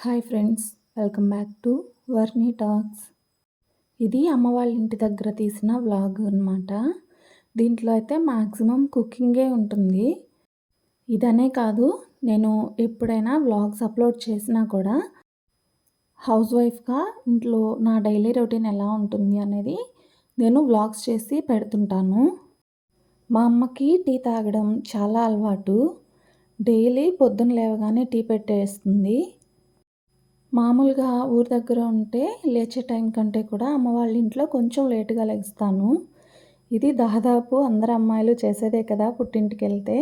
Hi friends, welcome back to Varni talks. ఇది అమ్మ వాళ్ళ ఇంటి దగ్గర తీసిన వ్లాగ్ అనమాట. దీంట్లో అయితే మ్యాక్సిమం కుకింగే ఉంటుంది. ఇదనే కాదు, నేను ఎప్పుడైనా వ్లాగ్స్ అప్లోడ్ చేసినా కూడా హౌస్ వైఫ్గా ఇంట్లో నా డైలీ రొటీన్ ఎలా ఉంటుంది అనేది నేను వ్లాగ్స్ చేసి పెడుతుంటాను. మా అమ్మకి టీ తాగడం చాలా అలవాటు. డైలీ పొద్దున్న లేవగానే టీ పెట్టేస్తుంది. మామూలుగా ఊరి దగ్గర ఉంటే లేచే టైం కంటే కూడా అమ్మ వాళ్ళ ఇంట్లో కొంచెం లేటుగా లెగుస్తాను. ఇది దాదాపు అందరు అమ్మాయిలు చేసేదే కదా పుట్టింటికి వెళ్తే.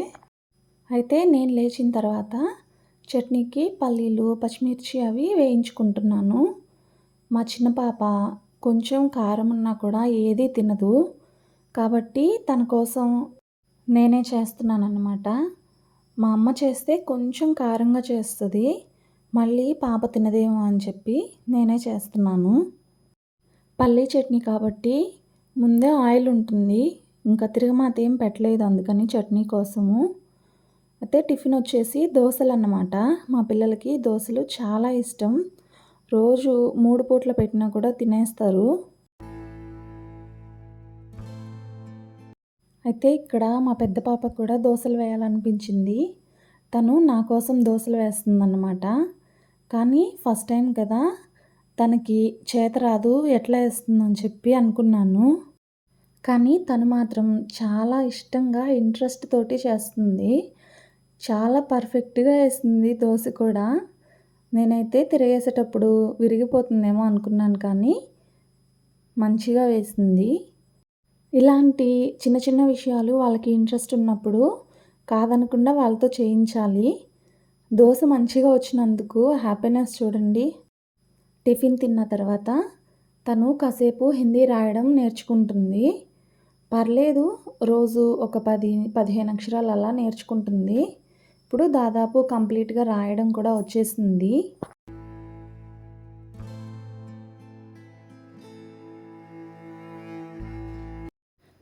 అయితే నేను లేచిన తర్వాత చట్నీకి పల్లీలు, పచ్చిమిర్చి అవి వేయించుకుంటున్నాను. మా చిన్న పాప కొంచెం కారం ఉన్నా కూడా ఏదీ తినదు. కాబట్టి తన కోసం నేనే చేస్తున్నాను అన్నమాట. మా అమ్మ చేస్తే కొంచెం కారంగా చేస్తుంది. మళ్ళీ పాప తినదేమో అని చెప్పి నేనే చేస్తున్నాను. పల్లీ చట్నీ కాబట్టి ముందే ఆయిల్ ఉంటుంది. ఇంకా తిరగమాత ఏం పెట్టలేదు అందుకని చట్నీ కోసము. అయితే టిఫిన్ వచ్చేసి దోశలు అన్నమాట. మా పిల్లలకి దోశలు చాలా ఇష్టం. రోజు 3 పూట్ల పెట్టినా కూడా తినేస్తారు. అయితే ఇక్కడ మా పెద్ద పాపకు కూడా దోశలు వేయాలనిపించింది. తను నా కోసం దోశలు వేస్తుందన్నమాట. కానీ ఫస్ట్ టైం కదా, తనకి చేత రాదు, ఎట్లా వేస్తుందని చెప్పి అనుకున్నాను. కానీ తను మాత్రం చాలా ఇష్టంగా ఇంట్రెస్ట్ తోటి చేస్తుంది. చాలా పర్ఫెక్ట్గా వేస్తుంది దోశ కూడా. నేనైతే తిరగేసేటప్పుడు విరిగిపోతుందేమో అనుకున్నాను, కానీ మంచిగా వేసింది. ఇలాంటి చిన్న చిన్న విషయాలు వాళ్ళకి ఇంట్రెస్ట్ ఉన్నప్పుడు కాదనకుండా వాళ్ళతో చేయించాలి. దోశ మంచిగా వచ్చినందుకు హ్యాపీనెస్ చూడండి. టిఫిన్ తిన్న తర్వాత తను కాసేపు హిందీ రాయడం నేర్చుకుంటుంది. పర్లేదు, రోజు ఒక 10-15 అక్షరాలు అలా నేర్చుకుంటుంది. ఇప్పుడు దాదాపు కంప్లీట్గా రాయడం కూడా వచ్చేసింది.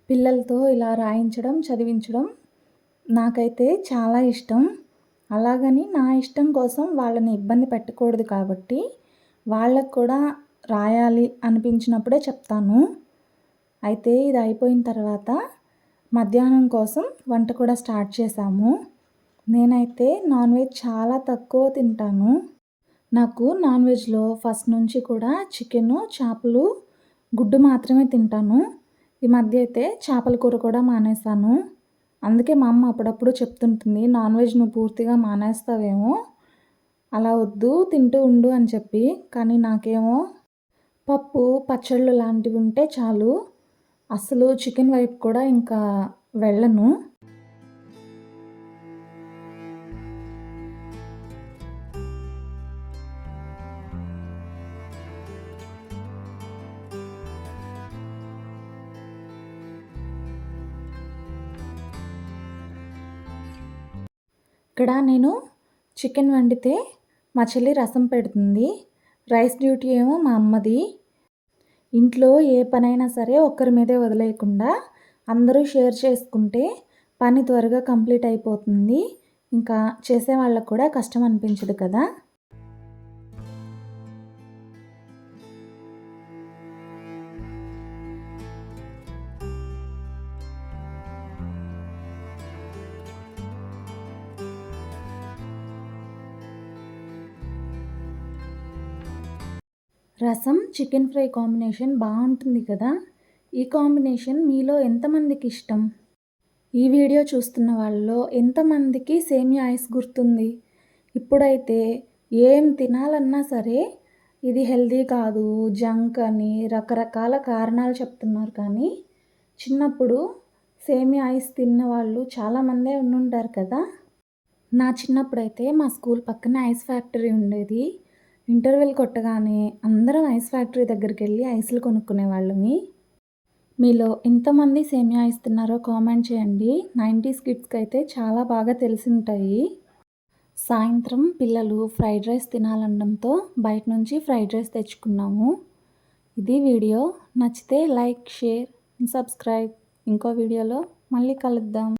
పిల్లలతో ఇలా రాయించడం, చదివించడం నాకైతే చాలా ఇష్టం. అలాగని నా ఇష్టం కోసం వాళ్ళని ఇబ్బంది పెట్టకూడదు కాబట్టి వాళ్ళకు కూడా రాయాలి అనిపించినప్పుడే చెప్తాను. అయితే ఇది అయిపోయిన తర్వాత మధ్యాహ్నం కోసం వంట కూడా స్టార్ట్ చేశాము. నేనైతే నాన్ వెజ్ చాలా తక్కువ తింటాను. నాకు నాన్ వెజ్లో ఫస్ట్ నుంచి కూడా చికెను, చేపలు, గుడ్డు మాత్రమే తింటాను. ఈ మధ్య అయితే చేపల కూర కూడా మానేశాను. అందుకే మా అమ్మ అప్పుడప్పుడు చెప్తుంటుంది, నాన్ వెజ్ నువ్వు పూర్తిగా మానేస్తావేమో, అలా వద్దు, తింటూ ఉండు అని చెప్పి. కానీ నాకేమో పప్పు, పచ్చళ్ళు లాంటివి ఉంటే చాలు. అసలు చికెన్ వైపు కూడా ఇంకా వెళ్ళను. ఇక్కడ నేను చికెన్ వండితే మా చెల్లి రసం పెడుతుంది. రైస్ డ్యూటీ ఏమో మా అమ్మది. ఇంట్లో ఏ పనైనా సరే ఒక్కరి మీదే వదిలేయకుండా అందరూ షేర్ చేసుకుంటే పని త్వరగా కంప్లీట్ అయిపోతుంది. ఇంకా చేసే వాళ్ళకు కూడా కష్టం అనిపించదు కదా. రసం చికెన్ ఫ్రై కాంబినేషన్ బాగుంటుంది కదా. ఈ కాంబినేషన్ మీలో ఎంతమందికి ఇష్టం? ఈ వీడియో చూస్తున్న వాళ్ళలో ఎంతమందికి సేమియా ఐస్ గుర్తుంది? ఇప్పుడైతే ఏం తినాలన్నా సరే ఇది హెల్దీ కాదు, జంక్ అని రకరకాల కారణాలు చెప్తున్నారు. కానీ చిన్నప్పుడు సేమియా ఐస్ తిన్న వాళ్ళు చాలామందే ఉండుంటారు కదా. నా చిన్నప్పుడైతే మా స్కూల్ పక్కన ఐస్ ఫ్యాక్టరీ ఉండేది. ఇంటర్వెల్ కొట్టగానే అందరం ఐస్ ఫ్యాక్టరీ దగ్గరికి వెళ్ళి ఐస్లు కొనుక్కునే వాళ్ళమి. మీలో ఎంతమంది సేమియా ఐస్ తిన్నారో కామెంట్ చేయండి. 90s కిడ్స్కి అయితే చాలా బాగా తెలిసి ఉంటాయి. సాయంత్రం పిల్లలు ఫ్రైడ్ రైస్ తినాలనడంతో బయట నుంచి ఫ్రైడ్ రైస్ తెచ్చుకున్నాము. ఇది వీడియో నచ్చితే లైక్, షేర్, సబ్స్క్రైబ్. ఇంకో వీడియోలో మళ్ళీ కలుద్దాం.